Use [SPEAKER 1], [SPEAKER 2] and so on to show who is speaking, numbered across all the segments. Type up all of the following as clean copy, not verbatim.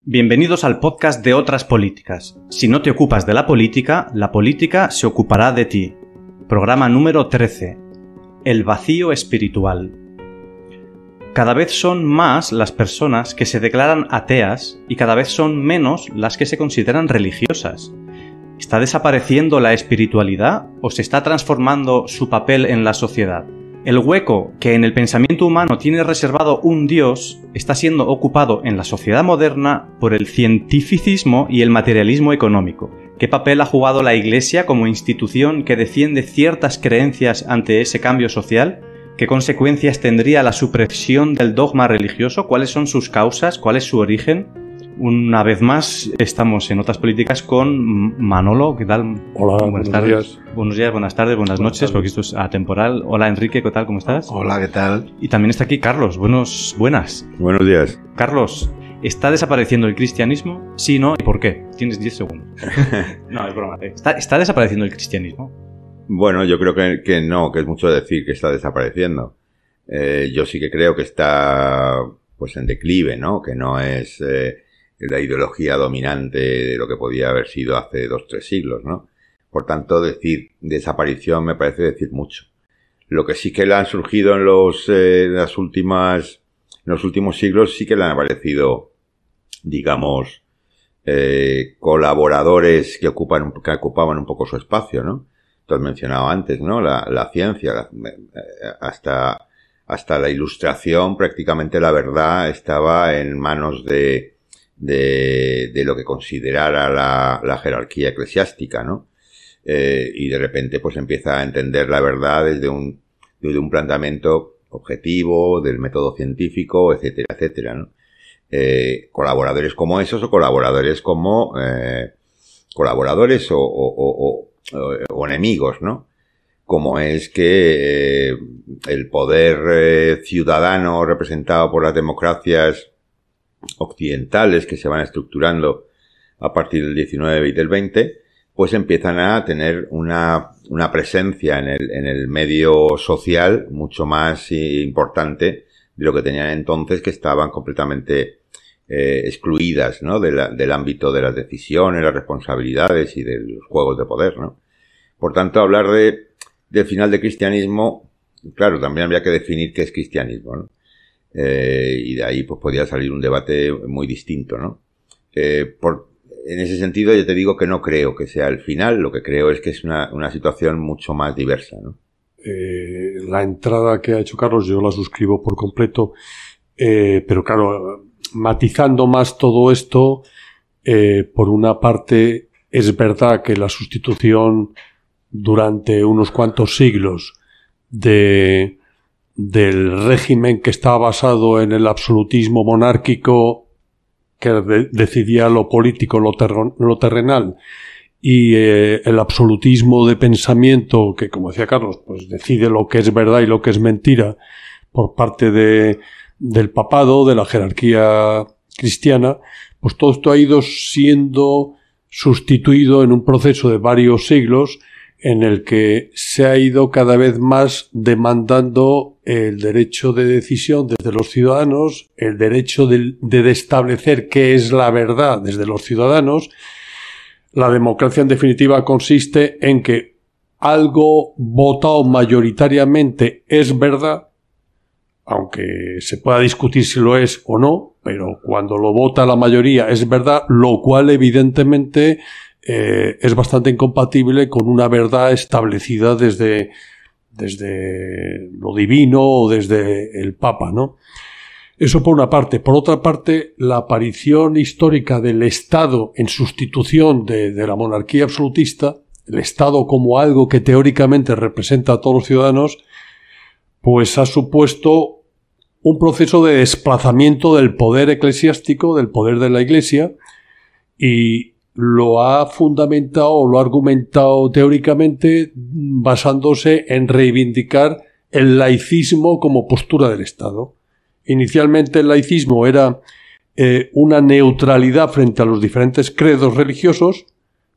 [SPEAKER 1] Bienvenidos al podcast de Otras Políticas. Si no te ocupas de la política se ocupará de ti. Programa número 13. El vacío espiritual. Cada vez son más las personas que se declaran ateas y cada vez son menos las que se consideran religiosas. ¿Está desapareciendo la espiritualidad o se está transformando su papel en la sociedad? El hueco que en el pensamiento humano tiene reservado un Dios está siendo ocupado en la sociedad moderna por el cientificismo y el materialismo económico. ¿Qué papel ha jugado la Iglesia como institución que defiende ciertas creencias ante ese cambio social? ¿Qué consecuencias tendría la supresión del dogma religioso? ¿Cuáles son sus causas? ¿Cuál es su origen? Una vez más, estamos en Otras Políticas con Manolo. ¿Qué tal?
[SPEAKER 2] Hola, buenas tardes.
[SPEAKER 1] Buenos días, buenas tardes, buenas noches, porque esto es atemporal. Hola, Enrique, ¿qué tal? ¿Cómo estás?
[SPEAKER 3] Hola, ¿qué tal?
[SPEAKER 1] Y también está aquí Carlos. Buenas.
[SPEAKER 3] Buenos días.
[SPEAKER 1] Carlos, ¿está desapareciendo el cristianismo? Sí, ¿no? ¿Y por qué? Tienes 10 segundos. No, es broma. ¿Está desapareciendo el cristianismo?
[SPEAKER 3] Bueno, yo creo que no, que es mucho decir que está desapareciendo. Yo sí que creo que está pues en declive, ¿no? Que no es la ideología dominante de lo que podía haber sido hace 2-3 siglos, ¿no? Por tanto, decir desaparición me parece decir mucho. Lo que sí que le han surgido en los últimos siglos sí que le han aparecido, digamos, colaboradores que ocupaban un poco su espacio, ¿no? Tú has mencionado antes, ¿no? La ciencia, hasta la Ilustración, prácticamente la verdad estaba en manos de lo que considerara la jerarquía eclesiástica, ¿no? Y de repente pues empieza a entender la verdad desde un planteamiento objetivo, del método científico, etcétera, etcétera, ¿no? Colaboradores como esos o colaboradores como colaboradores o enemigos, ¿no? Como es que el poder ciudadano representado por las democracias occidentales que se van estructurando a partir del 19 y del 20, pues empiezan a tener una presencia en el medio social mucho más importante de lo que tenían entonces, que estaban completamente excluidas, ¿no? del ámbito de las decisiones, las responsabilidades y de los juegos de poder, ¿no? Por tanto, hablar del final del cristianismo, claro, también habría que definir qué es cristianismo, ¿no? Y de ahí pues podría salir un debate muy distinto, ¿no? En ese sentido yo te digo que no creo que sea el final, lo que creo es que es una situación mucho más diversa, ¿no?
[SPEAKER 2] La entrada que ha hecho Carlos yo la suscribo por completo, pero claro, matizando más todo esto, por una parte es verdad que la sustitución durante unos cuantos siglos del régimen que estaba basado en el absolutismo monárquico que decidía lo político, lo terrenal, y el absolutismo de pensamiento que, como decía Carlos, pues decide lo que es verdad y lo que es mentira por parte del papado, de la jerarquía cristiana, pues todo esto ha ido siendo sustituido en un proceso de varios siglos en el que se ha ido cada vez más demandando el derecho de decisión desde los ciudadanos, el derecho de establecer qué es la verdad desde los ciudadanos. La democracia, en definitiva, consiste en que algo votado mayoritariamente es verdad, aunque se pueda discutir si lo es o no, pero cuando lo vota la mayoría es verdad, lo cual evidentemente es bastante incompatible con una verdad establecida desde lo divino o desde el Papa, ¿no? Eso por una parte. Por otra parte, la aparición histórica del Estado en sustitución de la monarquía absolutista, el Estado como algo que teóricamente representa a todos los ciudadanos, pues ha supuesto un proceso de desplazamiento del poder eclesiástico, del poder de la Iglesia, y lo ha fundamentado o lo ha argumentado teóricamente basándose en reivindicar el laicismo como postura del Estado. Inicialmente el laicismo era una neutralidad frente a los diferentes credos religiosos.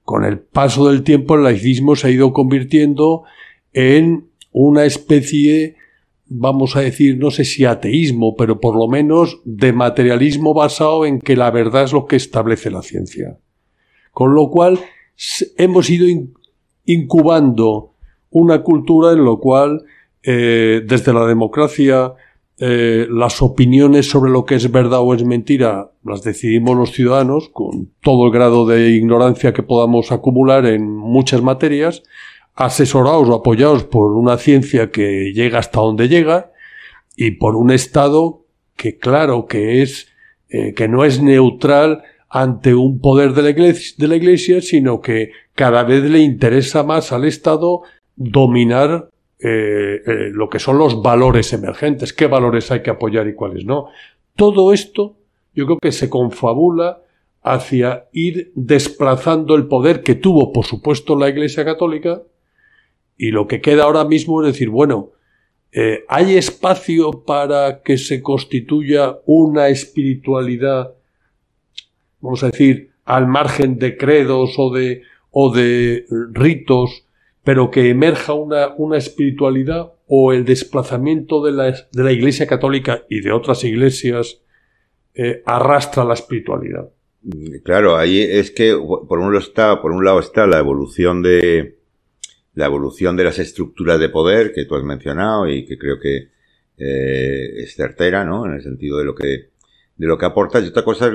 [SPEAKER 2] Con el paso del tiempo el laicismo se ha ido convirtiendo en una especie vamos a decir, no sé si ateísmo, pero por lo menos de materialismo basado en que la verdad es lo que establece la ciencia. Con lo cual hemos ido incubando una cultura en la cual desde la democracia las opiniones sobre lo que es verdad o es mentira las decidimos los ciudadanos con todo el grado de ignorancia que podamos acumular en muchas materias, asesorados o apoyados por una ciencia que llega hasta donde llega y por un Estado que claro que es que no es neutral ante un poder de la Iglesia, sino que cada vez le interesa más al Estado dominar lo que son los valores emergentes, qué valores hay que apoyar y cuáles no. Todo esto yo creo que se confabula hacia ir desplazando el poder que tuvo, por supuesto, la Iglesia Católica, y lo que queda ahora mismo es decir, bueno, ¿hay espacio para que se constituya una espiritualidad, vamos a decir, al margen de credos o de ritos, pero que emerja una espiritualidad, o el desplazamiento de la Iglesia Católica y de otras iglesias arrastra la espiritualidad?
[SPEAKER 3] Claro, ahí es que por un lado está la evolución de las estructuras de poder que tú has mencionado y que creo que es certera, ¿no? En el sentido de lo que aporta. Y otra cosa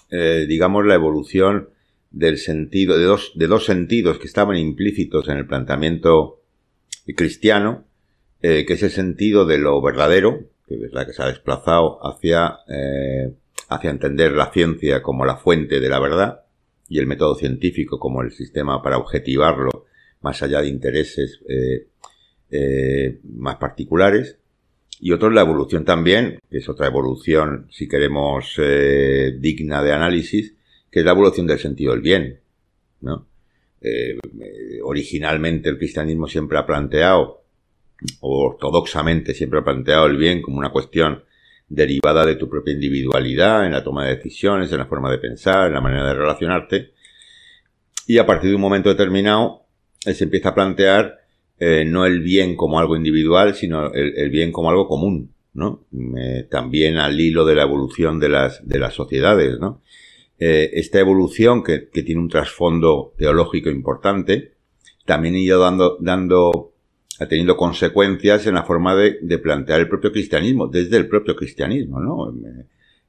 [SPEAKER 3] es digamos, la evolución del sentido, de dos sentidos que estaban implícitos en el planteamiento cristiano, que es el sentido de lo verdadero, que es la que se ha desplazado hacia entender la ciencia como la fuente de la verdad y el método científico como el sistema para objetivarlo más allá de intereses más particulares. Y otro es la evolución también, que es otra evolución, si queremos, digna de análisis, que es la evolución del sentido del bien, ¿no? Originalmente el cristianismo siempre ha planteado, o ortodoxamente siempre ha planteado el bien como una cuestión derivada de tu propia individualidad, en la toma de decisiones, en la forma de pensar, en la manera de relacionarte. Y a partir de un momento determinado se empieza a plantear no el bien como algo individual, sino el bien como algo común, ¿no? También al hilo de la evolución de las sociedades, ¿no? Esta evolución que tiene un trasfondo teológico importante, también ha ido teniendo consecuencias en la forma de plantear el propio cristianismo, desde el propio cristianismo, ¿no?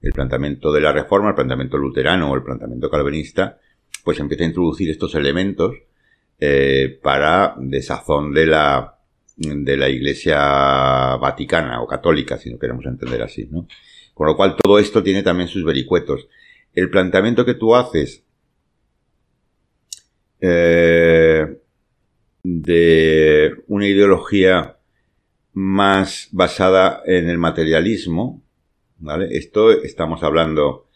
[SPEAKER 3] El planteamiento de la Reforma, el planteamiento luterano o el planteamiento calvinista, pues empieza a introducir estos elementos para desazón de la Iglesia Vaticana o católica, si no queremos entender así, ¿no? Con lo cual todo esto tiene también sus vericuetos. El planteamiento que tú haces de una ideología más basada en el materialismo, ¿vale? Esto estamos hablando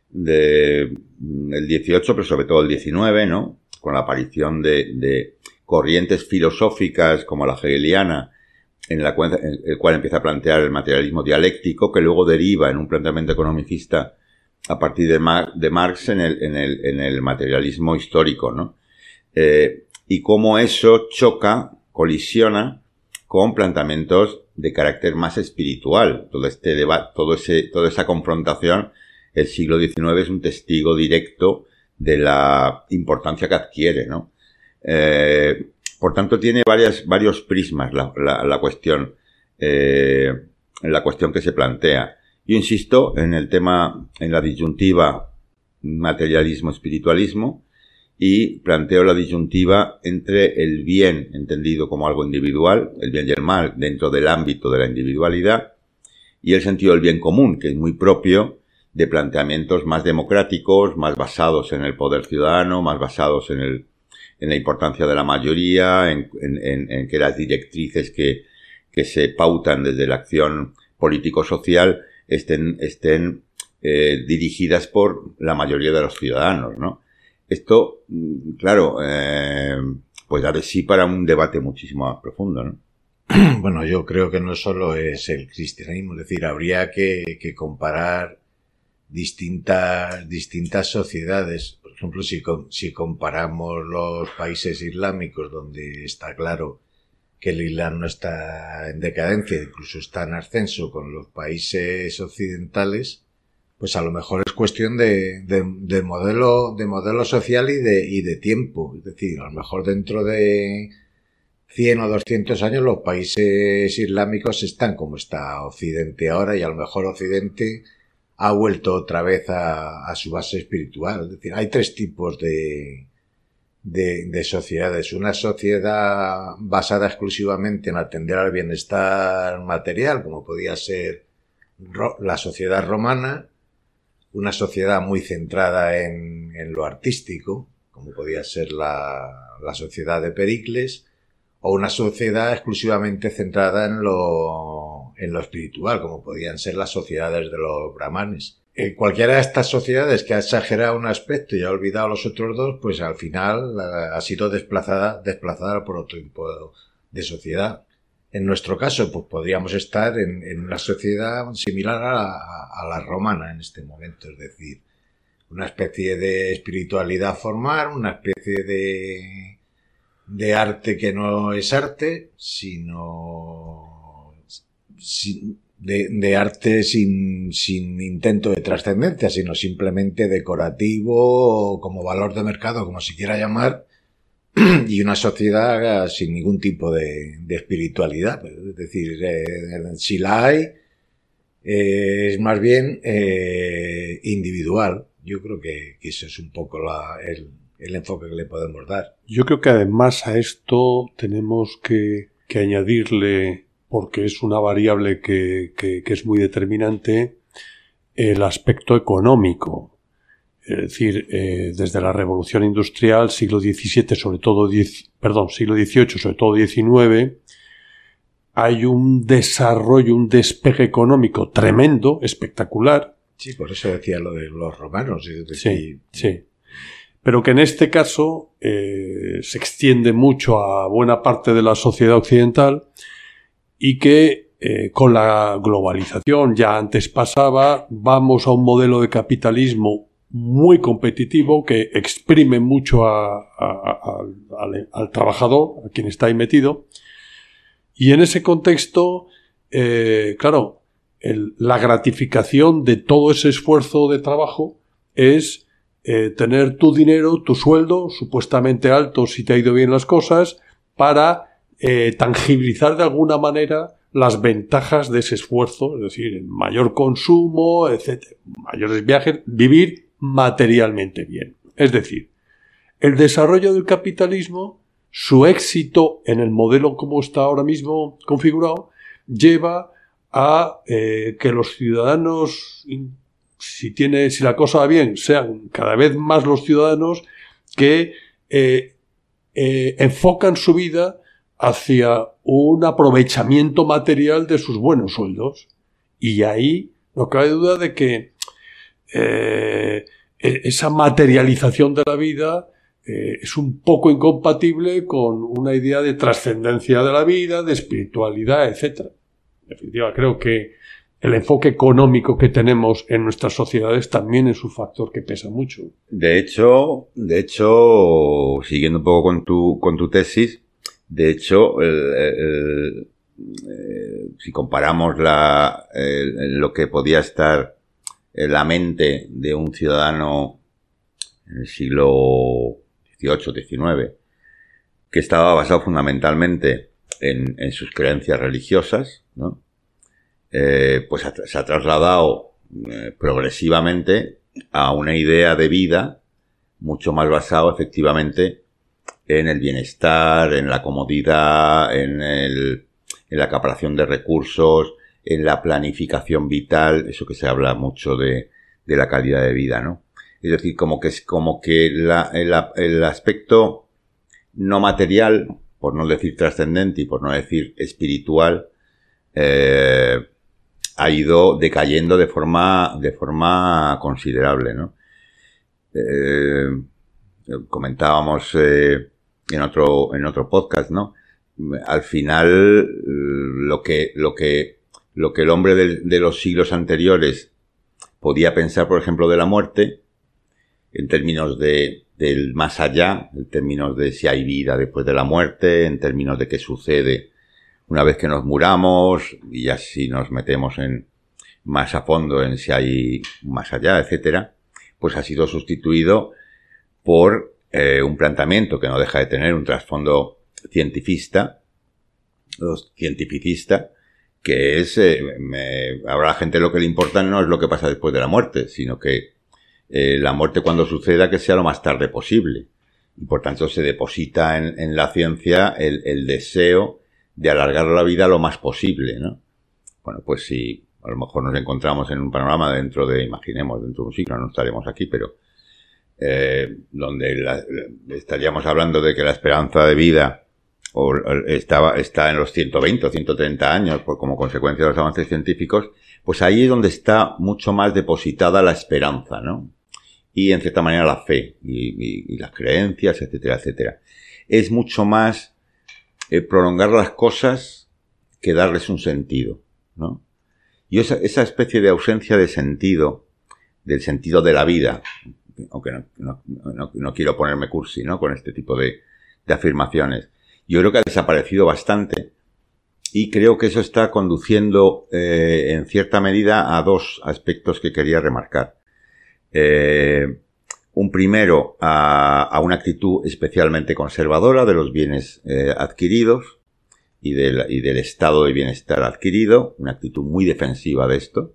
[SPEAKER 3] del 18, pero sobre todo el 19, ¿no? Con la aparición de corrientes filosóficas como la hegeliana, en el cual empieza a plantear el materialismo dialéctico, que luego deriva en un planteamiento economicista a partir de Marx en el materialismo histórico, ¿no? Y cómo eso colisiona con planteamientos de carácter más espiritual. Todo este debate, toda esa confrontación, el siglo XIX es un testigo directo de la importancia que adquiere, ¿no? Por tanto, tiene varios prismas la cuestión que se plantea. Yo insisto en el tema, en la disyuntiva materialismo-espiritualismo, y planteo la disyuntiva entre el bien entendido como algo individual, el bien y el mal dentro del ámbito de la individualidad, y el sentido del bien común, que es muy propio de planteamientos más democráticos, más basados en el poder ciudadano, más basados en la importancia de la mayoría, en que las directrices que se pautan desde la acción político-social estén dirigidas por la mayoría de los ciudadanos, ¿no? Esto, claro, pues da de sí para un debate muchísimo más profundo, ¿no?
[SPEAKER 4] Bueno, yo creo que no solo es el cristianismo, es decir, habría que comparar distintas sociedades. Por ejemplo, si comparamos los países islámicos, donde está claro que el Islam no está en decadencia, incluso está en ascenso con los países occidentales, pues a lo mejor es cuestión de modelo social y de tiempo. Es decir, a lo mejor dentro de 100 o 200 años los países islámicos están como está Occidente ahora, y a lo mejor Occidente ha vuelto otra vez a su base espiritual. Es decir, hay tres tipos de sociedades. Una sociedad basada exclusivamente en atender al bienestar material, como podía ser la sociedad romana. Una sociedad muy centrada en lo artístico, como podía ser la sociedad de Pericles. O una sociedad exclusivamente centrada en lo espiritual, como podían ser las sociedades de los brahmanes. Cualquiera de estas sociedades que ha exagerado un aspecto y ha olvidado los otros dos, pues al final ha sido desplazada por otro tipo de sociedad. En nuestro caso, pues podríamos estar en una sociedad similar a la romana en este momento, es decir, una especie de espiritualidad formal, una especie de arte que no es arte, sino de arte sin intento de trascendencia, sino simplemente decorativo, como valor de mercado, como se quiera llamar, y una sociedad sin ningún tipo de espiritualidad. Es decir, si la hay, es más bien individual. Yo creo que eso es un poco el enfoque que le podemos dar.
[SPEAKER 2] Yo creo que además a esto tenemos que añadirle, porque es una variable que es muy determinante, el aspecto económico. Es decir, desde la Revolución Industrial, siglo XVII, siglo XVIII, sobre todo XIX, hay un desarrollo, un despegue económico tremendo, espectacular.
[SPEAKER 4] Sí, por eso decía lo de los romanos. Es decir,
[SPEAKER 2] sí. Pero que en este caso se extiende mucho a buena parte de la sociedad occidental, y que con la globalización, ya antes pasaba, vamos a un modelo de capitalismo muy competitivo que exprime mucho al trabajador, a quien está ahí metido. Y en ese contexto, claro, la gratificación de todo ese esfuerzo de trabajo es tener tu dinero, tu sueldo, supuestamente alto si te ha ido bien las cosas, para tangibilizar de alguna manera las ventajas de ese esfuerzo, es decir, mayor consumo, etcétera, mayores viajes, vivir materialmente bien. Es decir, el desarrollo del capitalismo, su éxito en el modelo como está ahora mismo configurado, lleva a que los ciudadanos, si la cosa va bien, sean cada vez más los ciudadanos que enfocan su vida hacia un aprovechamiento material de sus buenos sueldos. Y ahí no cabe duda de que esa materialización de la vida es un poco incompatible con una idea de trascendencia de la vida, de espiritualidad, etc. En definitiva, creo que el enfoque económico que tenemos en nuestras sociedades también es un factor que pesa mucho.
[SPEAKER 3] De hecho, siguiendo un poco con tu tesis, de hecho, si comparamos lo que podía estar en la mente de un ciudadano en el siglo XVIII, XIX, que estaba basado fundamentalmente en sus creencias religiosas, ¿no? Pues se ha trasladado progresivamente a una idea de vida mucho más basado efectivamente en el bienestar, en la comodidad, en la acaparación de recursos, en la planificación vital, eso que se habla mucho de la calidad de vida, ¿no? Es decir, como que el aspecto no material, por no decir trascendente y por no decir espiritual, ha ido decayendo de forma considerable, ¿no? Comentábamos en otro podcast, ¿no? Al final, lo que el hombre de los siglos anteriores podía pensar, por ejemplo, de la muerte, en términos del más allá, en términos de si hay vida después de la muerte, en términos de qué sucede una vez que nos muramos, y ya si nos metemos en más a fondo en si hay más allá, etcétera, pues ha sido sustituido por un planteamiento que no deja de tener un trasfondo cientificista, que es, ahora a la gente lo que le importa no es lo que pasa después de la muerte, sino que la muerte cuando suceda que sea lo más tarde posible. Y por tanto se deposita en la ciencia el deseo de alargar la vida lo más posible, ¿no? Bueno, pues si a lo mejor nos encontramos en un panorama imaginemos, dentro de un siglo, no estaremos aquí, pero donde estaríamos hablando de que la esperanza de vida está en los 120 o 130 años como consecuencia de los avances científicos, pues ahí es donde está mucho más depositada la esperanza, ¿no? Y en cierta manera la fe y las creencias, etcétera, etcétera. Es mucho más prolongar las cosas que darles un sentido, ¿no? Y esa especie de ausencia de sentido, del sentido de la vida, aunque no quiero ponerme cursi, ¿no?, con este tipo de afirmaciones, yo creo que ha desaparecido bastante, y creo que eso está conduciendo en cierta medida a dos aspectos que quería remarcar. Un primero, a una actitud especialmente conservadora de los bienes adquiridos y del estado de bienestar adquirido, una actitud muy defensiva de esto,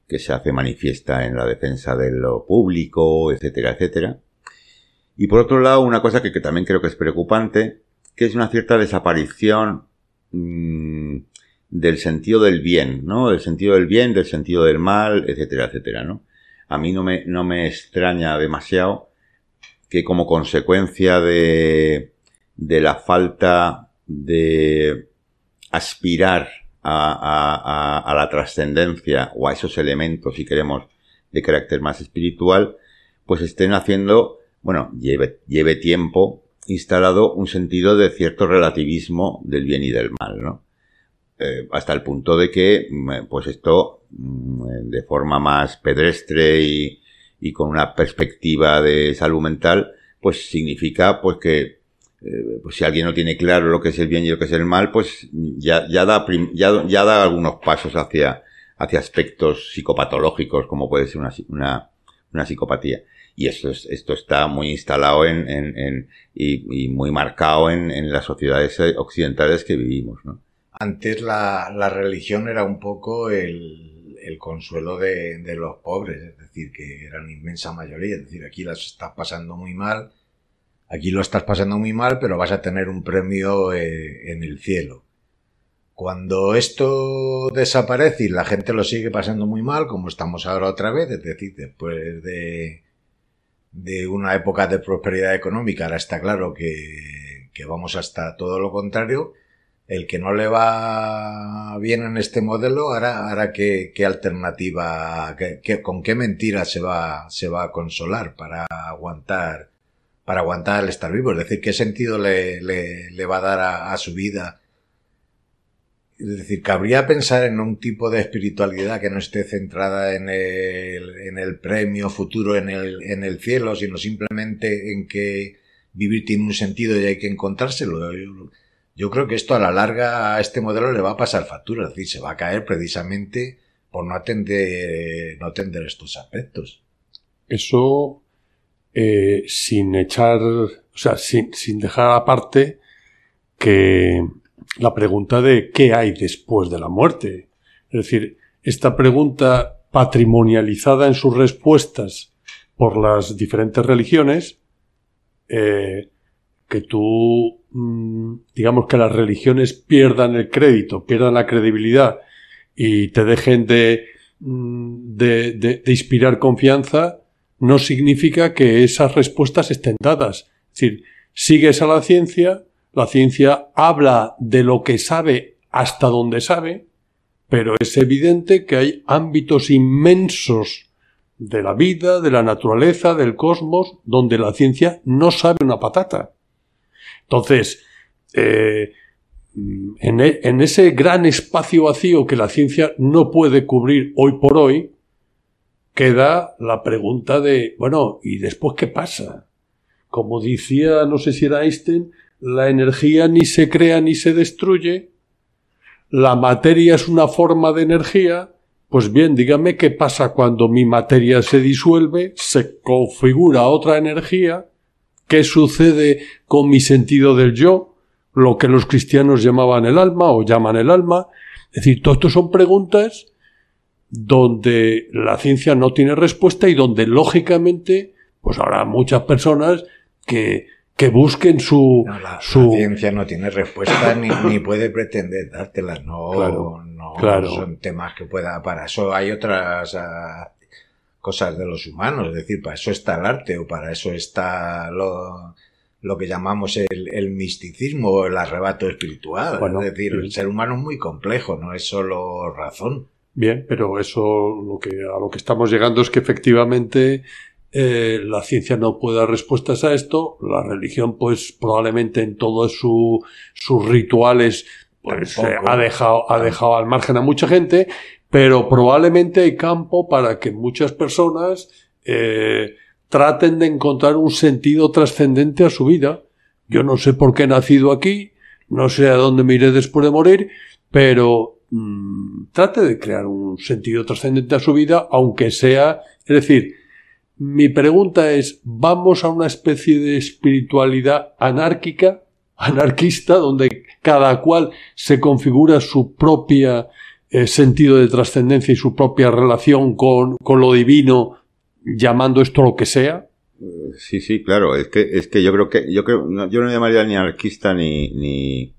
[SPEAKER 3] que se hace manifiesta en la defensa de lo público, etcétera, etcétera. Y por otro lado, una cosa que también creo que es preocupante, que es una cierta desaparición del sentido del bien, ¿no? Del sentido del bien, del sentido del mal, etcétera, etcétera, ¿no? A mí no me extraña demasiado que como consecuencia de la falta de aspirar a la trascendencia o a esos elementos, si queremos, de carácter más espiritual, pues estén haciendo, bueno, lleve tiempo instalado un sentido de cierto relativismo del bien y del mal, ¿no? Hasta el punto de que, pues esto, de forma más pedestre y con una perspectiva de salud mental, pues significa, pues que, pues si alguien no tiene claro lo que es el bien y lo que es el mal, pues ya da algunos pasos hacia aspectos psicopatológicos, como puede ser una psicopatía. Y esto está muy instalado y muy marcado en las sociedades occidentales que vivimos, ¿no?
[SPEAKER 4] Antes la religión era un poco el consuelo de los pobres, es decir, que eran inmensa mayoría, es decir, aquí las estás pasando muy mal, aquí lo estás pasando muy mal, pero vas a tener un premio en el cielo. Cuando esto desaparece y la gente lo sigue pasando muy mal, como estamos ahora otra vez, es decir, después de una época de prosperidad económica, ahora está claro que vamos hasta todo lo contrario. El que no le va bien en este modelo, ahora qué alternativa, con qué mentira se va a consolar para aguantar el estar vivo. Es decir, qué sentido le va a dar a su vida. Es decir, cabría pensar en un tipo de espiritualidad que no esté centrada en el premio futuro, en el cielo, sino simplemente en que vivir tiene un sentido y hay que encontrárselo. Yo creo que esto a la larga a este modelo le va a pasar factura, es decir, se va a caer precisamente por no atender estos aspectos.
[SPEAKER 2] Eso sin echar, o sea, sin dejar aparte que la pregunta de qué hay después de la muerte. Es decir, esta pregunta patrimonializada en sus respuestas por las diferentes religiones, que tú, digamos que las religiones pierdan el crédito, pierdan la credibilidad y te dejen de inspirar confianza, no significa que esas respuestas estén dadas. Es decir, sigues a la ciencia habla de lo que sabe hasta donde sabe, pero es evidente que hay ámbitos inmensos de la vida, de la naturaleza, del cosmos, donde la ciencia no sabe una patata. Entonces, en ese gran espacio vacío que la ciencia no puede cubrir hoy por hoy, queda la pregunta de, bueno, ¿y después qué pasa? Como decía, no sé si era Einstein, la energía ni se crea ni se destruye, la materia es una forma de energía, pues bien, dígame qué pasa cuando mi materia se disuelve, se configura otra energía, qué sucede con mi sentido del yo, lo que los cristianos llamaban el alma o llaman el alma. Es decir, todo esto son preguntas donde la ciencia no tiene respuesta y donde, lógicamente, pues habrá muchas personas que busquen su...
[SPEAKER 4] No, la ciencia no tiene respuesta ni puede pretender dártelas. No,
[SPEAKER 2] claro.
[SPEAKER 4] Son temas que pueda... Para eso hay otras cosas de los humanos. Es decir, para eso está el arte o para eso está lo que llamamos el misticismo o el arrebato espiritual. Bueno, es decir, el ser humano es muy complejo, no es solo razón.
[SPEAKER 2] Bien, pero eso a lo que estamos llegando es que efectivamente la ciencia no puede dar respuestas a esto. La religión, pues probablemente en todos sus rituales, pues ha dejado al margen a mucha gente, pero probablemente hay campo para que muchas personas traten de encontrar un sentido trascendente a su vida. Yo no sé por qué he nacido aquí, no sé a dónde me iré después de morir, pero trate de crear un sentido trascendente a su vida, aunque sea... Es decir, mi pregunta es, ¿vamos a una especie de espiritualidad anarquista, donde cada cual se configura su propia sentido de trascendencia y su propia relación con lo divino, llamando esto lo que sea?
[SPEAKER 3] Sí, claro. Es que yo no llamaría ni anarquista ni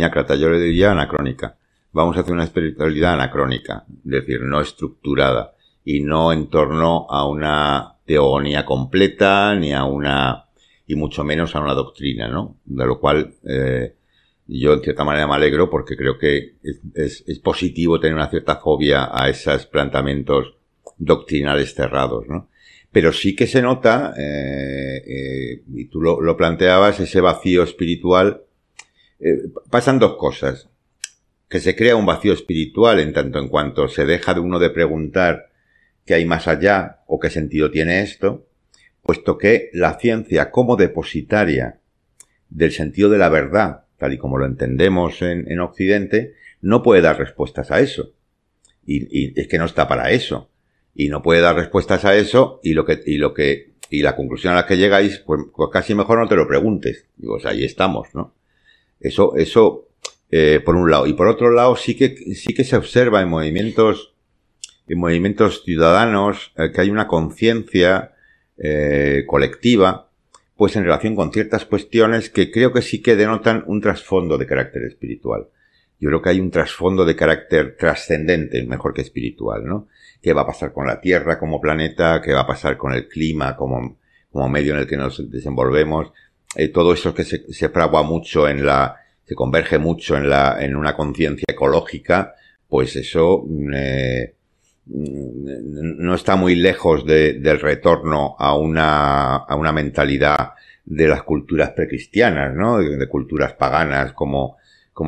[SPEAKER 3] acrata, yo le diría anacrónica. Vamos a hacer una espiritualidad anacrónica, es decir, no estructurada y no en torno a una teogonía completa y mucho menos a una doctrina, ¿no? De lo cual yo en cierta manera me alegro porque creo que es positivo tener una cierta fobia a esos planteamientos doctrinales cerrados, ¿no? Pero sí que se nota, y tú lo planteabas, ese vacío espiritual. Pasan dos cosas. Que se crea un vacío espiritual en tanto en cuanto se deja de uno de preguntar qué hay más allá o qué sentido tiene esto, puesto que la ciencia como depositaria del sentido de la verdad, tal y como lo entendemos en Occidente, no puede dar respuestas a eso. Y es que no está para eso. Y no puede dar respuestas a eso y la conclusión a la que llegáis, pues casi mejor no te lo preguntes. Digo, o sea, ahí estamos, ¿no? Eso por un lado. Y por otro lado, sí que se observa en movimientos ciudadanos que hay una conciencia colectiva, pues en relación con ciertas cuestiones que creo que sí que denotan un trasfondo de carácter espiritual. Yo creo que hay un trasfondo de carácter trascendente, mejor que espiritual, ¿no? ¿Qué va a pasar con la Tierra como planeta? ¿Qué va a pasar con el clima como medio en el que nos desenvolvemos? Todo eso que se fragua mucho se converge mucho en una conciencia ecológica, pues eso no está muy lejos del retorno a una mentalidad de las culturas precristianas, ¿no? De culturas paganas como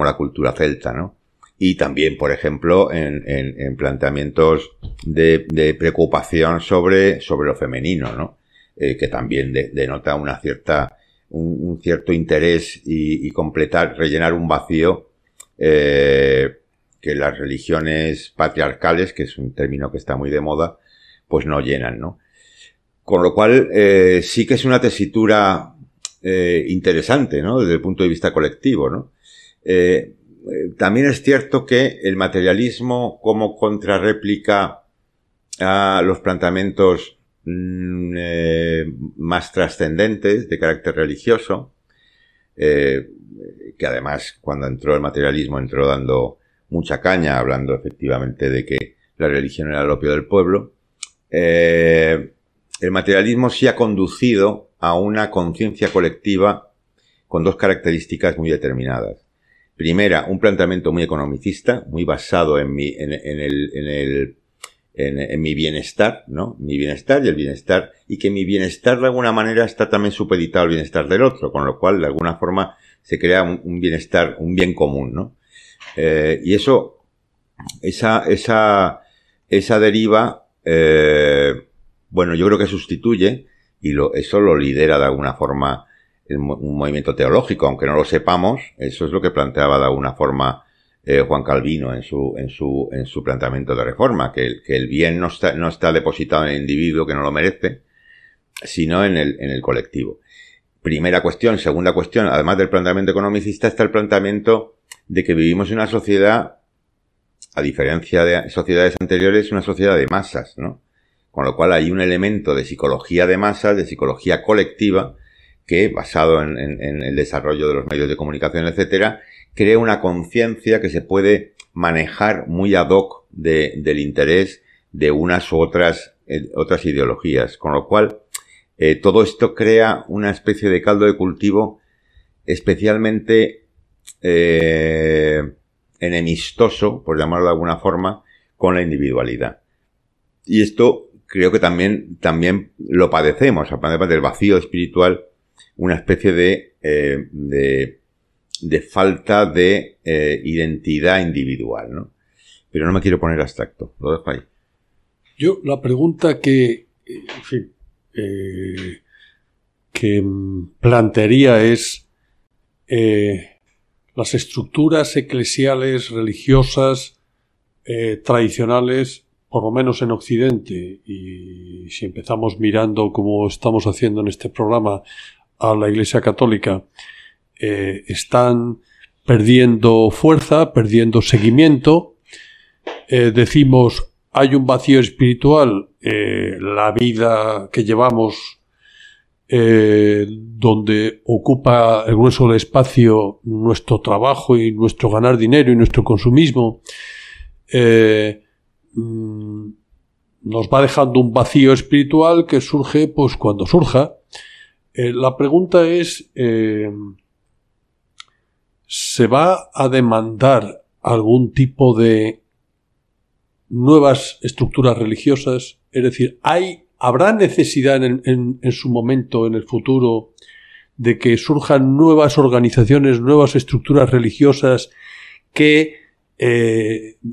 [SPEAKER 3] la cultura celta, ¿no? Y también, por ejemplo, en planteamientos de preocupación sobre lo femenino, ¿no? Que también denota un cierto interés y rellenar un vacío que las religiones patriarcales, que es un término que está muy de moda, pues no llenan, ¿no? Con lo cual, sí que es una tesitura interesante, ¿no? Desde el punto de vista colectivo, ¿no? También es cierto que el materialismo como contrarréplica a los planteamientos más trascendentes de carácter religioso, que además cuando entró el materialismo entró dando mucha caña, hablando efectivamente de que la religión era el opio del pueblo. El materialismo sí ha conducido a una conciencia colectiva con dos características muy determinadas. Primera, un planteamiento muy economicista, muy basado en mi bienestar, ¿no? Mi bienestar y el bienestar, y que mi bienestar de alguna manera está también supeditado al bienestar del otro, con lo cual de alguna forma se crea un bienestar, un bien común, ¿no? Y eso, esa deriva, bueno, yo creo que sustituye, y eso lo lidera de alguna forma un movimiento teológico, aunque no lo sepamos, eso es lo que planteaba de alguna forma Juan Calvino en su planteamiento de reforma, que el bien no está depositado en el individuo, que no lo merece, sino en el colectivo. Primera cuestión. Segunda cuestión, además del planteamiento economicista, está el planteamiento de que vivimos en una sociedad, a diferencia de sociedades anteriores, una sociedad de masas, ¿no? Con lo cual hay un elemento de psicología de masas, de psicología colectiva, que, basado en el desarrollo de los medios de comunicación, etcétera, crea una conciencia que se puede manejar muy ad hoc del interés de unas u otras ideologías. Con lo cual, todo esto crea una especie de caldo de cultivo especialmente enemistoso, por llamarlo de alguna forma, con la individualidad. Y esto creo que también lo padecemos, aparte del vacío espiritual, una especie de falta de identidad individual, ¿no? Pero no me quiero poner abstracto, lo dejo ahí.
[SPEAKER 2] Yo la pregunta que plantearía es las estructuras eclesiales, religiosas, tradicionales, por lo menos en Occidente, y si empezamos mirando, como estamos haciendo en este programa, a la Iglesia Católica, están perdiendo fuerza, perdiendo seguimiento. Decimos, hay un vacío espiritual, la vida que llevamos, donde ocupa el grueso del espacio nuestro trabajo y nuestro ganar dinero y nuestro consumismo, nos va dejando un vacío espiritual que surge pues cuando surja. La pregunta es, ¿se va a demandar algún tipo de nuevas estructuras religiosas? Es decir, ¿habrá necesidad en su momento, en el futuro, de que surjan nuevas organizaciones, nuevas estructuras religiosas que,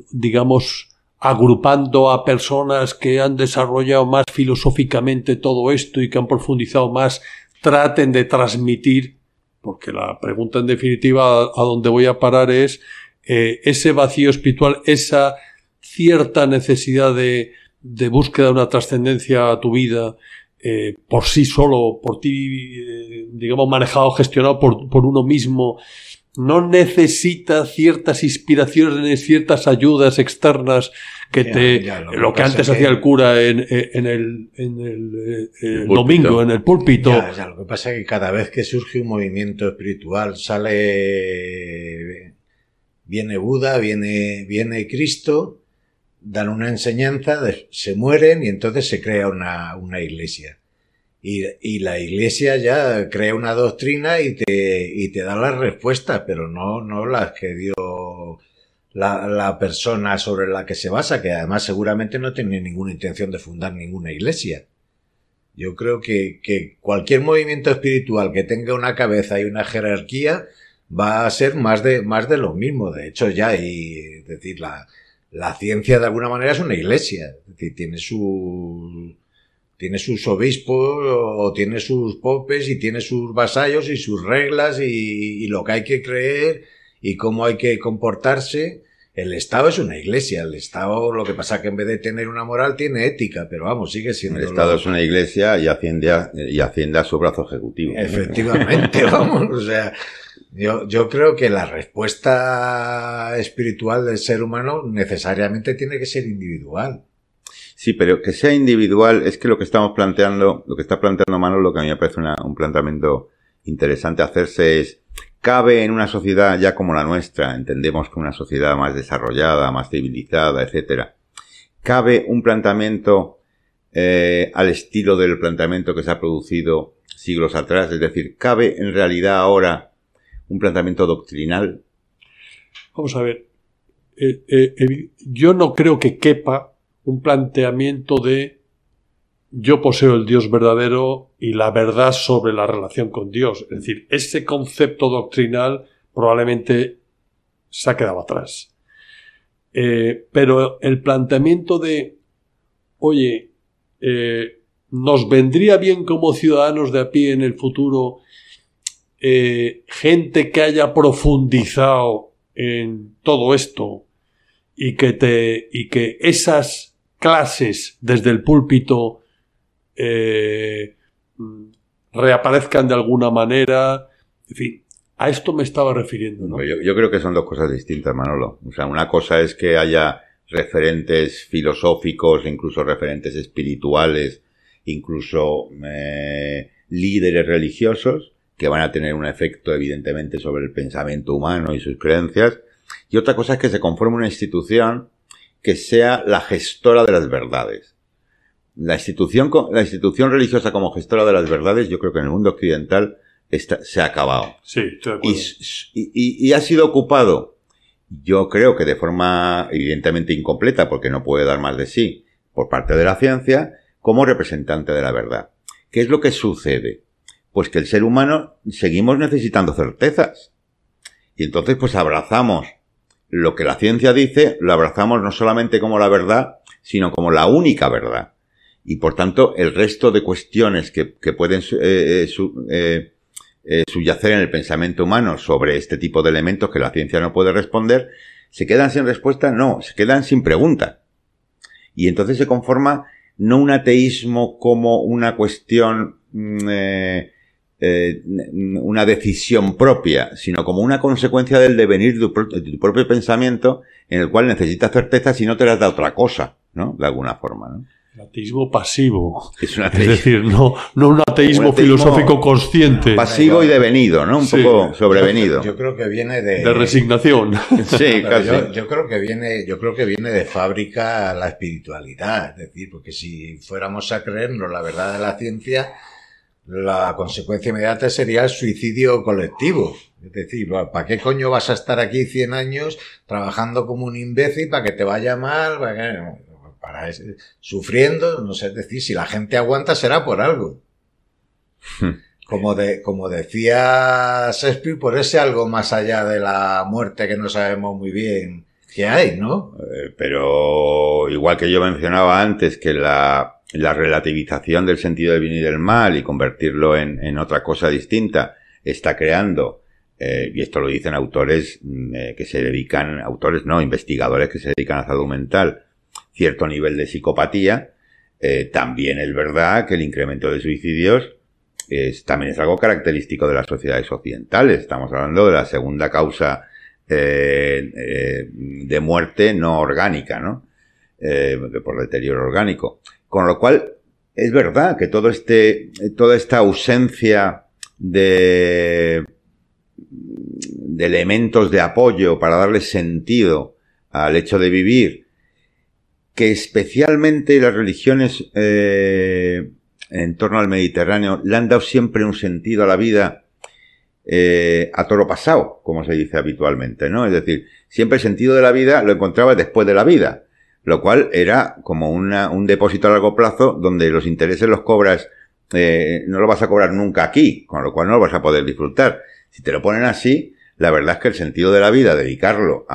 [SPEAKER 2] digamos, agrupando a personas que han desarrollado más filosóficamente todo esto y que han profundizado más, traten de transmitir, porque la pregunta en definitiva a donde voy a parar es ese vacío espiritual, esa cierta necesidad de búsqueda de una trascendencia a tu vida, por sí solo, por ti, digamos, manejado, gestionado por uno mismo, no necesita ciertas inspiraciones, ciertas ayudas externas que lo que antes hacía el cura en el domingo, en el púlpito.
[SPEAKER 4] Lo que pasa es que cada vez que surge un movimiento espiritual viene Buda, viene Cristo, dan una enseñanza, se mueren y entonces se crea una iglesia. Y la iglesia ya crea una doctrina y te da las respuestas, pero no las que dio la persona sobre la que se basa, que además seguramente no tiene ninguna intención de fundar ninguna iglesia. Yo creo que cualquier movimiento espiritual que tenga una cabeza y una jerarquía va a ser más de lo mismo. De hecho, ya es decir, la ciencia de alguna manera es una iglesia. Es decir, tiene sus obispos o tiene sus popes y tiene sus vasallos y sus reglas y lo que hay que creer y cómo hay que comportarse. El Estado es una iglesia. El Estado, lo que pasa es que en vez de tener una moral tiene ética, pero vamos, sigue siendo...
[SPEAKER 3] El Estado es una iglesia y Hacienda a su brazo ejecutivo.
[SPEAKER 4] Efectivamente, vamos, o sea... Yo creo que la respuesta espiritual del ser humano necesariamente tiene que ser individual.
[SPEAKER 3] Sí, pero que sea individual es que lo que está planteando Manuel, lo que a mí me parece un planteamiento interesante hacerse es, ¿cabe en una sociedad ya como la nuestra, entendemos que una sociedad más desarrollada, más civilizada, etcétera, cabe un planteamiento al estilo del planteamiento que se ha producido siglos atrás? Es decir, ¿cabe en realidad ahora un planteamiento doctrinal?
[SPEAKER 2] Vamos a ver, yo no creo que quepa un planteamiento de yo poseo el Dios verdadero y la verdad sobre la relación con Dios. Es decir, ese concepto doctrinal probablemente se ha quedado atrás. Pero el planteamiento de, oye, nos vendría bien como ciudadanos de a pie en el futuro gente que haya profundizado en todo esto y que esas clases desde el púlpito reaparezcan de alguna manera, en fin, a esto me estaba refiriendo, ¿no?
[SPEAKER 3] Yo creo que son dos cosas distintas, Manolo. O sea, una cosa es que haya referentes filosóficos, incluso referentes espirituales, incluso líderes religiosos, que van a tener un efecto evidentemente sobre el pensamiento humano y sus creencias. Y otra cosa es que se conforme una institución que sea la gestora de las verdades. La institución religiosa como gestora de las verdades, yo creo que en el mundo occidental se ha acabado.
[SPEAKER 2] Sí, estoy de acuerdo.
[SPEAKER 3] Y ha sido ocupado, yo creo que de forma evidentemente incompleta, porque no puede dar más de sí, por parte de la ciencia, como representante de la verdad. ¿Qué es lo que sucede? Pues que el ser humano seguimos necesitando certezas. Y entonces pues abrazamos lo que la ciencia dice, lo abrazamos no solamente como la verdad, sino como la única verdad. Y por tanto el resto de cuestiones que pueden subyacer en el pensamiento humano sobre este tipo de elementos que la ciencia no puede responder, se quedan sin respuesta, no, se quedan sin pregunta. Y entonces se conforma no un ateísmo como una cuestión, una decisión propia, sino como una consecuencia del devenir de tu propio pensamiento, en el cual necesitas certeza si no te las da otra cosa, ¿no? De alguna forma, ¿no?
[SPEAKER 2] El ateísmo pasivo.
[SPEAKER 3] Es un ateísmo.
[SPEAKER 2] Es decir, no un ateísmo filosófico consciente.
[SPEAKER 3] Pasivo y devenido, ¿no? Un poco sobrevenido.
[SPEAKER 4] Yo creo que viene de
[SPEAKER 2] resignación.
[SPEAKER 3] Sí, casi.
[SPEAKER 4] Yo creo que viene de fábrica la espiritualidad. Es decir, porque si fuéramos a creernos la verdad de la ciencia, la consecuencia inmediata sería el suicidio colectivo. Es decir, ¿para qué coño vas a estar aquí 100 años trabajando como un imbécil para que te vaya mal? Sufriendo, no sé, es decir, si la gente aguanta será por algo. Como decía Shakespeare, por ese algo más allá de la muerte que no sabemos muy bien qué hay, ¿no?
[SPEAKER 3] Pero igual que yo mencionaba antes que la relativización del sentido del bien y del mal y convertirlo en otra cosa distinta está creando, y esto lo dicen autores que se dedican, investigadores que se dedican a salud mental, cierto nivel de psicopatía, también es verdad que el incremento de suicidios también es algo característico de las sociedades occidentales. Estamos hablando de la segunda causa de muerte no orgánica, ¿no? Por deterioro orgánico. Con lo cual, es verdad que toda esta ausencia de elementos de apoyo para darle sentido al hecho de vivir, que especialmente las religiones en torno al Mediterráneo le han dado siempre un sentido a la vida a toro pasado, como se dice habitualmente, ¿no? Es decir, siempre el sentido de la vida lo encontraba después de la vida, lo cual era como un depósito a largo plazo donde los intereses los cobras, no lo vas a cobrar nunca aquí, con lo cual no lo vas a poder disfrutar. Si te lo ponen así, la verdad es que el sentido de la vida, dedicarlo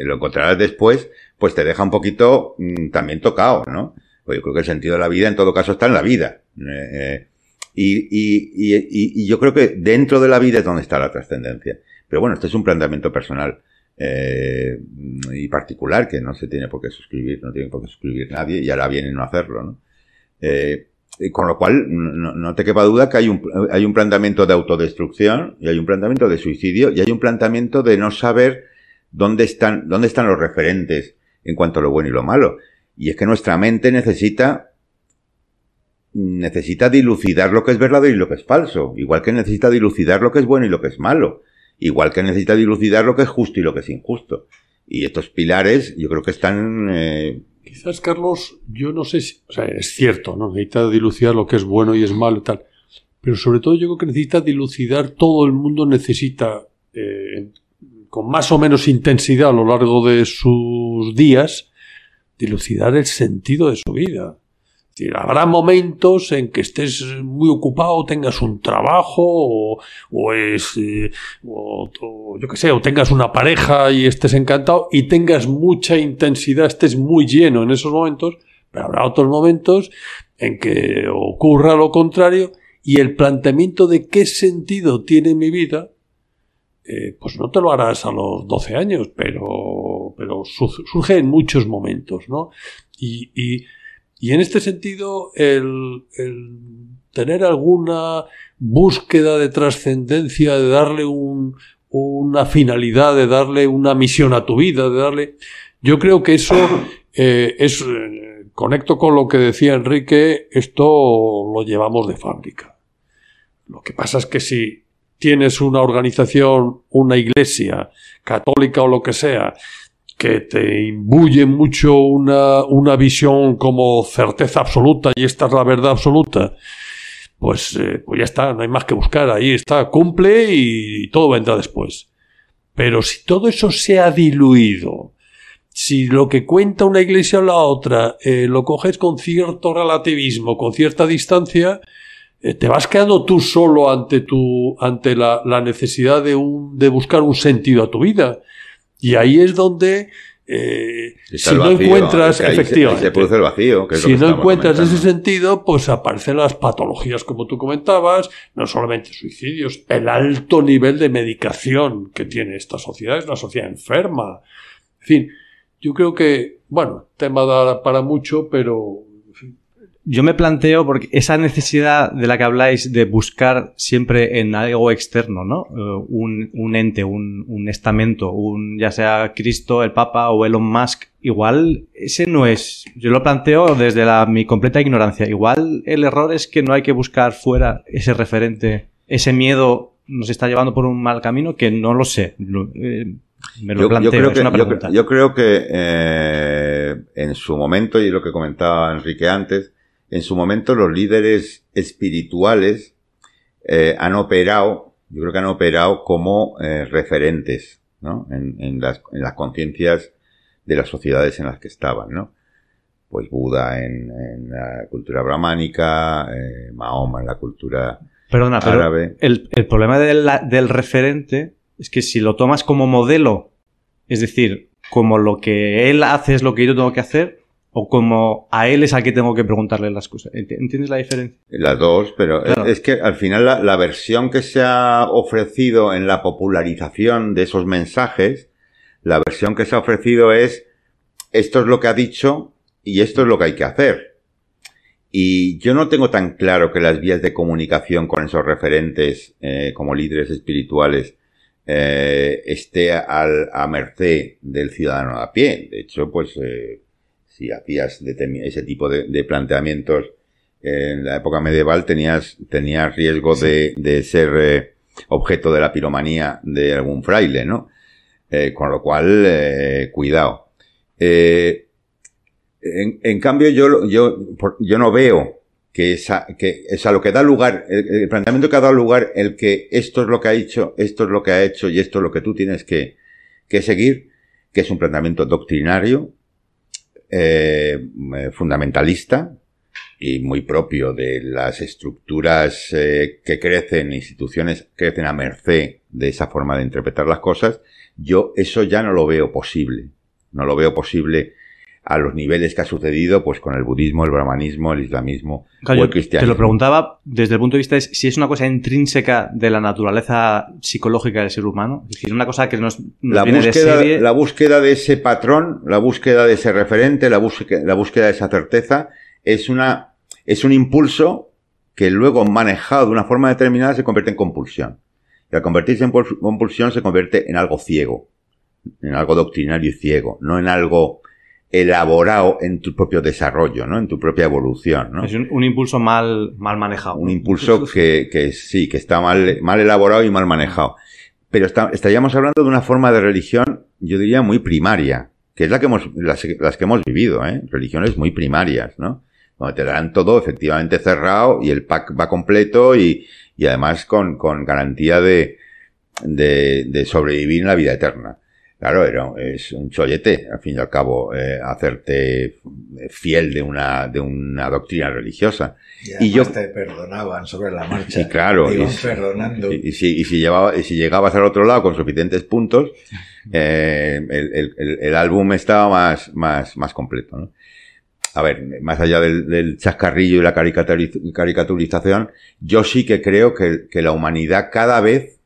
[SPEAKER 3] lo encontrarás después, pues te deja un poquito también tocado, ¿no? Pues yo creo que el sentido de la vida en todo caso está en la vida. Y yo creo que dentro de la vida es donde está la trascendencia. Pero bueno, este es un planteamiento personal y particular que no se tiene por qué suscribir, no tiene por qué suscribir nadie y ahora viene no hacerlo, ¿no? Con lo cual, no te quepa duda que hay un planteamiento de autodestrucción y hay un planteamiento de suicidio y hay un planteamiento de no saber dónde están los referentes en cuanto a lo bueno y lo malo. Y es que nuestra mente necesita dilucidar lo que es verdadero y lo que es falso. Igual que necesita dilucidar lo que es bueno y lo que es malo. Igual que necesita dilucidar lo que es justo y lo que es injusto. Y estos pilares yo creo que están...
[SPEAKER 2] Quizás, Carlos, yo no sé si... O sea, es cierto, ¿no? Necesita dilucidar lo que es bueno y es malo y tal. Pero sobre todo yo creo que necesita dilucidar, todo el mundo necesita, con más o menos intensidad a lo largo de sus días, dilucidar el sentido de su vida. Es decir, habrá momentos en que estés muy ocupado, tengas un trabajo o yo qué sé, o tengas una pareja y estés encantado y tengas mucha intensidad, estés muy lleno en esos momentos, pero habrá otros momentos en que ocurra lo contrario y el planteamiento de qué sentido tiene mi vida pues no te lo harás a los 12 años, pero surge en muchos momentos, ¿no? Y en este sentido, el tener alguna búsqueda de trascendencia, de darle una finalidad, de darle una misión a tu vida, yo creo que eso conecto con lo que decía Enrique, esto lo llevamos de fábrica. Lo que pasa es que si tienes una organización, una iglesia católica o lo que sea, que te imbuye mucho una visión como certeza absoluta y esta es la verdad absoluta, pues ya está, no hay más que buscar, ahí está, cumple y todo vendrá después. Pero si todo eso se ha diluido, si lo que cuenta una iglesia o la otra lo coges con cierto relativismo, con cierta distancia, te vas quedando tú solo ante la necesidad de buscar un sentido a tu vida. Y ahí es donde si no encuentras, efectivamente,
[SPEAKER 3] se produce el vacío, que es
[SPEAKER 2] si no encuentras ese sentido, pues aparecen las patologías, como tú comentabas, no solamente suicidios, el alto nivel de medicación que tiene esta sociedad, es una sociedad enferma. En fin, yo creo que, bueno, tema da para mucho, pero...
[SPEAKER 1] Yo me planteo, porque esa necesidad de la que habláis de buscar siempre en algo externo, ¿no? Un ente, un estamento, ya sea Cristo, el Papa o Elon Musk, igual ese no es... Yo lo planteo desde mi completa ignorancia. Igual el error es que no hay que buscar fuera ese referente. Ese miedo nos está llevando por un mal camino que no lo sé. Me lo planteo, es una pregunta.
[SPEAKER 3] Yo creo que en su momento, y lo que comentaba Enrique antes, en su momento los líderes espirituales han operado como referentes, ¿no? En las conciencias de las sociedades en las que estaban, ¿no? Pues Buda en la cultura brahmánica, Mahoma en la cultura árabe.
[SPEAKER 1] Pero el problema del referente es que si lo tomas como modelo, es decir, como lo que él hace es lo que yo tengo que hacer, o como a él es al que tengo que preguntarle las cosas. ¿Entiendes la diferencia?
[SPEAKER 3] Las dos, pero claro. Es que al final la versión que se ha ofrecido en la popularización de esos mensajes, la versión que se ha ofrecido es esto es lo que ha dicho y esto es lo que hay que hacer. Y yo no tengo tan claro que las vías de comunicación con esos referentes como líderes espirituales esté a merced del ciudadano a pie. De hecho, pues... si hacías ese tipo de planteamientos en la época medieval, tenías riesgo de ser objeto de la piromanía de algún fraile, ¿no? Con lo cual, cuidado. En cambio, yo no veo que lo que da lugar, el planteamiento que ha dado lugar, el que esto es lo que ha hecho, esto es lo que ha hecho y esto es lo que tú tienes que seguir, que es un planteamiento doctrinario, fundamentalista y muy propio de las estructuras que crecen, instituciones que crecen a merced de esa forma de interpretar las cosas. Yo eso ya no lo veo posible. No lo veo posible a los niveles que ha sucedido pues con el budismo, el brahmanismo, el islamismo,
[SPEAKER 1] claro,
[SPEAKER 3] o el cristianismo.
[SPEAKER 1] Te lo preguntaba desde el punto de vista de si es una cosa intrínseca de la naturaleza psicológica del ser humano, es decir, una cosa que nos viene de serie.
[SPEAKER 3] La búsqueda de ese patrón, la búsqueda de ese referente, la búsqueda de esa certeza es un impulso que luego manejado de una forma determinada se convierte en compulsión. Y al convertirse en compulsión se convierte en algo ciego, en algo doctrinario y ciego, no en algo elaborado en tu propio desarrollo, ¿no? En tu propia evolución, ¿no?
[SPEAKER 1] Es un impulso mal manejado.
[SPEAKER 3] Un impulso que está mal elaborado y mal manejado. Pero estaríamos hablando de una forma de religión, yo diría, muy primaria, que es las que hemos vivido, ¿eh? Religiones muy primarias, ¿no? Donde te darán todo efectivamente cerrado y el pack va completo y además con garantía de sobrevivir en la vida eterna. Claro, es un chollete, al fin y al cabo, hacerte fiel de una doctrina religiosa.
[SPEAKER 4] Y te perdonaban sobre la marcha.
[SPEAKER 3] Sí, claro.
[SPEAKER 4] Te iban perdonando.
[SPEAKER 3] Y si llegabas al otro lado con suficientes puntos, el álbum estaba más completo, ¿no? A ver, más allá del chascarrillo y la caricaturización, yo sí que creo que la humanidad cada vez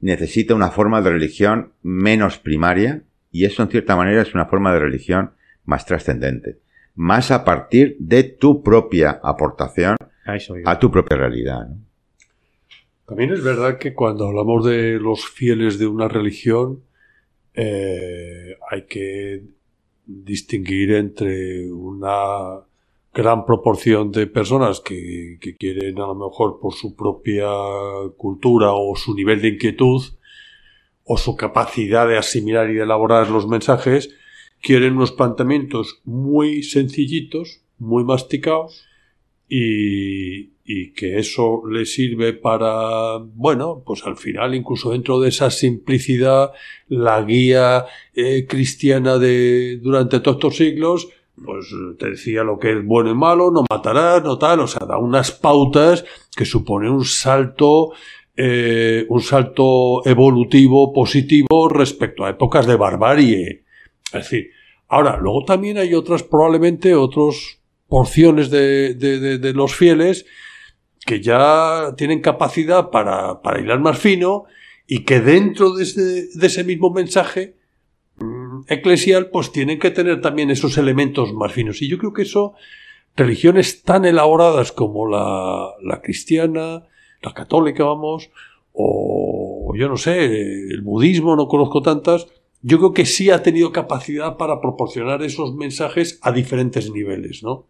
[SPEAKER 3] necesita una forma de religión menos primaria, y eso en cierta manera es una forma de religión más trascendente, más a partir de tu propia aportación a tu propia realidad, ¿no?
[SPEAKER 2] También es verdad que cuando hablamos de los fieles de una religión, hay que distinguir entre una gran proporción de personas que quieren, a lo mejor por su propia cultura o su nivel de inquietud o su capacidad de asimilar y de elaborar los mensajes, quieren unos planteamientos muy sencillitos, muy masticados, y que eso le sirve para, bueno, pues al final, incluso dentro de esa simplicidad, la guía cristiana de durante todos estos siglos, pues te decía lo que es bueno y malo, no matarás, no tal, o sea, da unas pautas que supone un salto evolutivo positivo respecto a épocas de barbarie. Es decir, ahora, luego también hay probablemente otras porciones de los fieles que ya tienen capacidad para hilar más fino, y que dentro de ese mismo mensaje eclesial pues tienen que tener también esos elementos más finos. Y yo creo que eso, religiones tan elaboradas como la cristiana, la católica, vamos, o yo no sé, el budismo, no conozco tantas, yo creo que sí ha tenido capacidad para proporcionar esos mensajes a diferentes niveles, ¿no?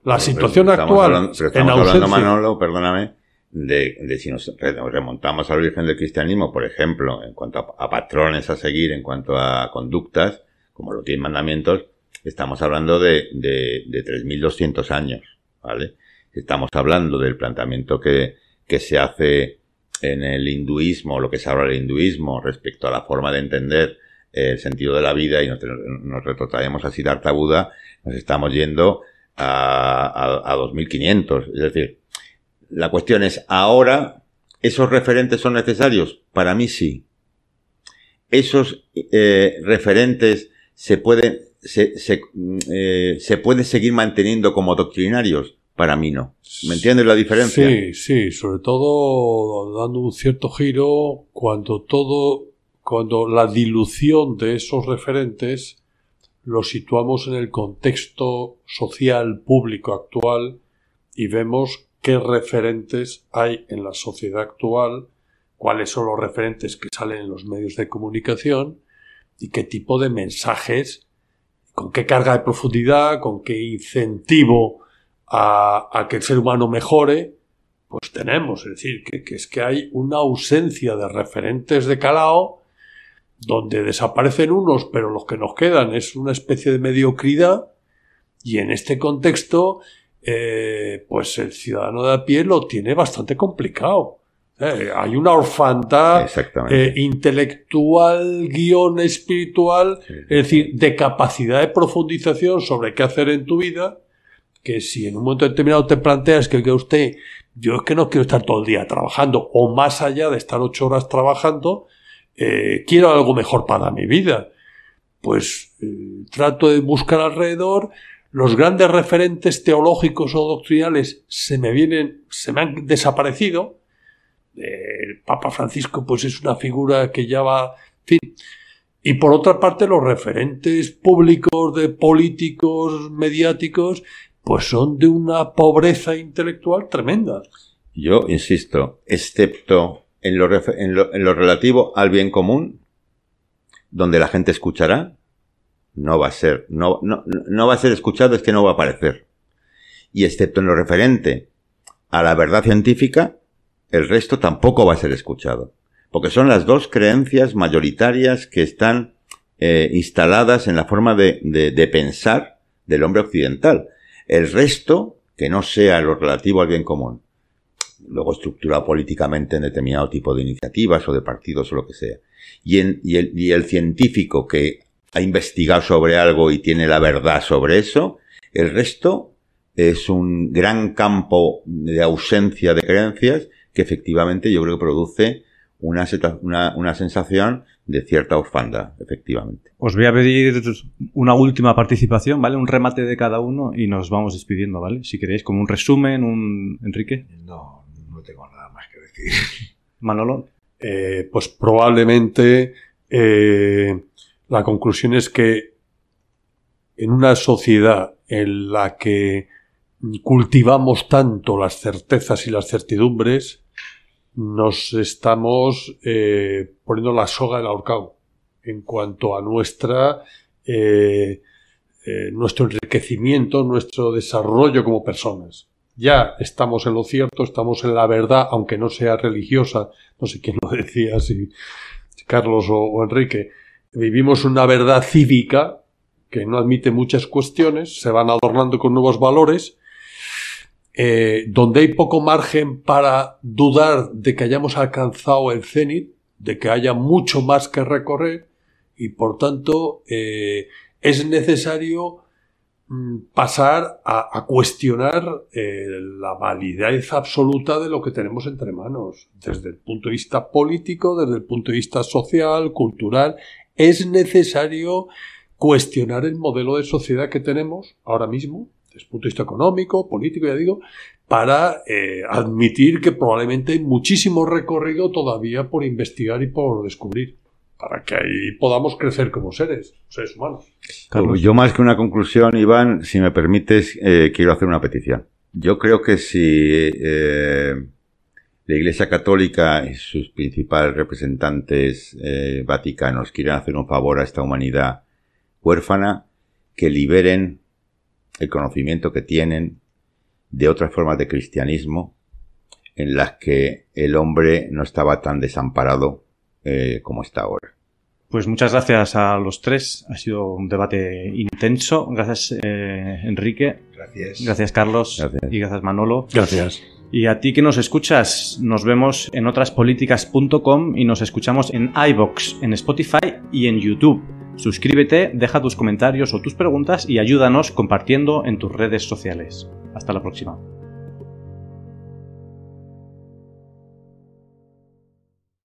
[SPEAKER 2] La situación actual,
[SPEAKER 3] estamos hablando, Manolo, perdóname, de si nos remontamos al origen del cristianismo, por ejemplo, en cuanto a patrones a seguir, en cuanto a conductas, como los 10 mandamientos, estamos hablando de 3.200 años, ¿vale? Estamos hablando del planteamiento que se hace en el hinduismo, lo que se habla del hinduismo respecto a la forma de entender el sentido de la vida, y nos retrotraemos a Siddhartha Buda, nos estamos yendo a 2500. Es decir, la cuestión es, ¿ahora esos referentes son necesarios? Para mí sí. Esos referentes se puede seguir manteniendo como doctrinarios. Para mí no. ¿Me entiendes la diferencia?
[SPEAKER 2] Sí, sobre todo dando un cierto giro cuando la dilución de esos referentes lo situamos en el contexto social público actual y vemos qué referentes hay en la sociedad actual, cuáles son los referentes que salen en los medios de comunicación y qué tipo de mensajes, con qué carga de profundidad, con qué incentivo a que el ser humano mejore, pues tenemos. Es decir, que es que hay una ausencia de referentes de calado, donde desaparecen unos, pero los que nos quedan es una especie de mediocridad, y en este contexto pues el ciudadano de a pie lo tiene bastante complicado. Hay una orfandad intelectual, guión espiritual, es decir, de capacidad de profundización sobre qué hacer en tu vida, que si en un momento determinado te planteas que usted, yo es que no quiero estar todo el día trabajando, o más allá de estar 8 horas trabajando, quiero algo mejor para mi vida, pues trato de buscar alrededor. Los grandes referentes teológicos o doctrinales se me han desaparecido. El Papa Francisco pues es una figura que ya va, en fin. Y por otra parte, los referentes públicos, de políticos, mediáticos, pues son de una pobreza intelectual tremenda.
[SPEAKER 3] Yo insisto, excepto en lo relativo al bien común, donde la gente escuchará, no va a ser escuchado, es que no va a aparecer. Y excepto en lo referente a la verdad científica, el resto tampoco va a ser escuchado. Porque son las dos creencias mayoritarias que están instaladas en la forma de pensar del hombre occidental. El resto, que no sea lo relativo al bien común, luego estructurado políticamente en determinado tipo de iniciativas o de partidos o lo que sea, y el científico que ha investigado sobre algo y tiene la verdad sobre eso, el resto es un gran campo de ausencia de creencias que efectivamente yo creo que produce una sensación de cierta orfandad, efectivamente.
[SPEAKER 1] Os voy a pedir una última participación, ¿vale? Un remate de cada uno y nos vamos despidiendo, ¿vale? Si queréis, como un resumen, Enrique.
[SPEAKER 4] No tengo nada más que decir.
[SPEAKER 1] Manolo.
[SPEAKER 2] pues probablemente la conclusión es que en una sociedad en la que cultivamos tanto las certezas y las certidumbres, nos estamos poniendo la soga del ahorcado en cuanto a nuestro enriquecimiento, nuestro desarrollo como personas. Ya estamos en lo cierto, estamos en la verdad, aunque no sea religiosa, no sé quién lo decía, si Carlos o Enrique. Vivimos una verdad cívica que no admite muchas cuestiones, se van adornando con nuevos valores, donde hay poco margen para dudar de que hayamos alcanzado el cenit, de que haya mucho más que recorrer, y por tanto es necesario pasar a cuestionar la validez absoluta de lo que tenemos entre manos, desde el punto de vista político, desde el punto de vista social, cultural. Es necesario cuestionar el modelo de sociedad que tenemos ahora mismo, desde el punto de vista económico, político, ya digo, para admitir que probablemente hay muchísimo recorrido todavía por investigar y por descubrir, para que ahí podamos crecer como seres humanos.
[SPEAKER 3] Carlos. Yo, más que una conclusión, Iván, si me permites, quiero hacer una petición. Yo creo que si la Iglesia Católica y sus principales representantes vaticanos quieren hacer un favor a esta humanidad huérfana, que liberen el conocimiento que tienen de otras formas de cristianismo en las que el hombre no estaba tan desamparado como está ahora.
[SPEAKER 1] Pues muchas gracias a los tres. Ha sido un debate intenso. Gracias, Enrique.
[SPEAKER 4] Gracias.
[SPEAKER 1] Gracias, Carlos.
[SPEAKER 3] Gracias.
[SPEAKER 1] Y gracias, Manolo.
[SPEAKER 2] Gracias.
[SPEAKER 1] Y a ti que nos escuchas, nos vemos en otraspolíticas.com y nos escuchamos en iVoox, en Spotify y en YouTube. Suscríbete, deja tus comentarios o tus preguntas y ayúdanos compartiendo en tus redes sociales. Hasta la próxima.